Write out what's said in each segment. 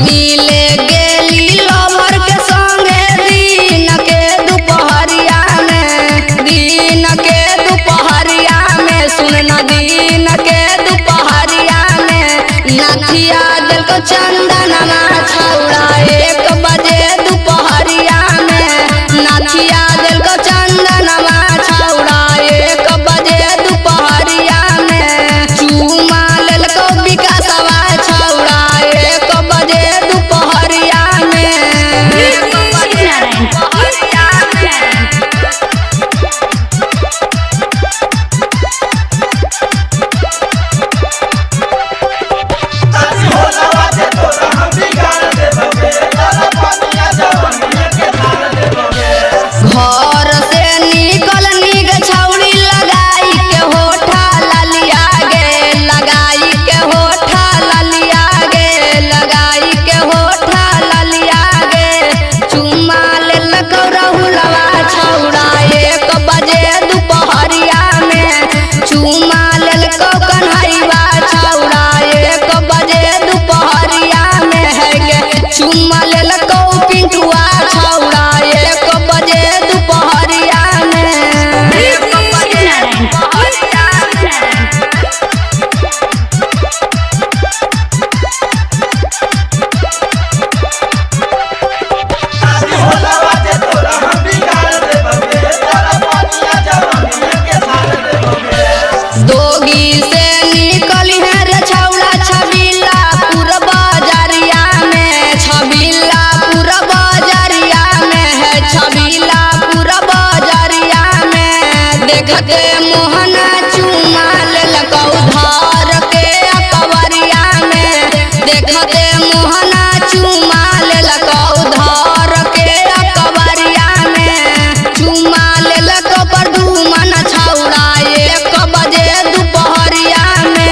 मिले गेली लवर के संगे दिन के दुपहरिया में सुनना दिन के दुपहरिया में नाथिया दिल को चंदनमा छौड़ा 1 बजे दुपहरिया में नाथिया दिल को चंदनमा छौड़ा 1 बजे दुपहरिया में चूमा लेल को विकासवा छौड़ा 1 बजे दुपहरिया में घर से निकल निग छौड़ी लगाई के होठा ललिया गे लगाई के होठा ललिया गे लगाई के होठा ललिया गे चुम्मा लेल को रहुलवा छौड़ा 1 बजे दुपहरिया में चुम्मा लेल को कन्हैया छौड़ा 1 बजे दुपहरिया में है गे चुम्मा लेल को पिंटुआ छौड़ा 1 बजे दुपहरिया में दोगी से निकली है रे छौड़ा छबिल्लापुर बाजारिया में छबिल्लापुर बाजारिया में है छबिल्लापुर बाजारिया में देखते मोहना चुमा लेल को धर के अकबरिया में देखते मोहना चुमा लेल को धर के अकबरिया में चुमा लेल को प्रदुमन छौड़ा 1 बजे दुपहरिया में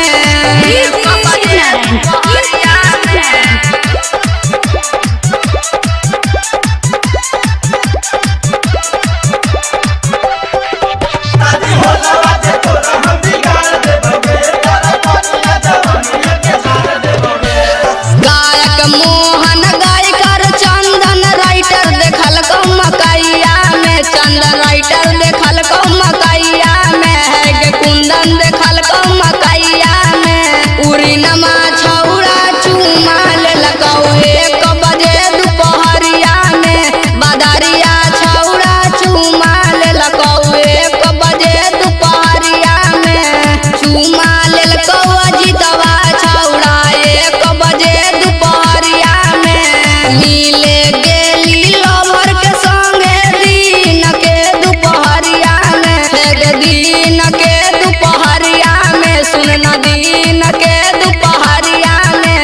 गायक मोहन गायकर चंदन राइटर देखल को मकैया में चंदन राइटर देखल को मकैया में है गे कुंदन देखल को मकैया में उरी नमा छौड़ा चुमा लेल को 1 बजे दुपहरिया में बदरिया छौड़ा चुमा लेल को 1 बजे दुपहरिया में चुमा लेल को अजितवा छौड़ा 1 बजे दुपहरिया में मिले गेली लवर के संगे दिन के दुपहरिया में दिन के दुपहरिया में सुनना दिन के दुपहरिया में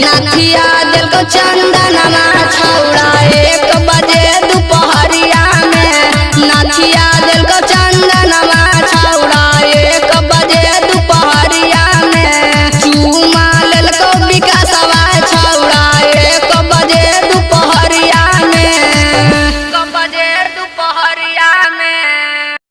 नाथिया दिल को चंदनमा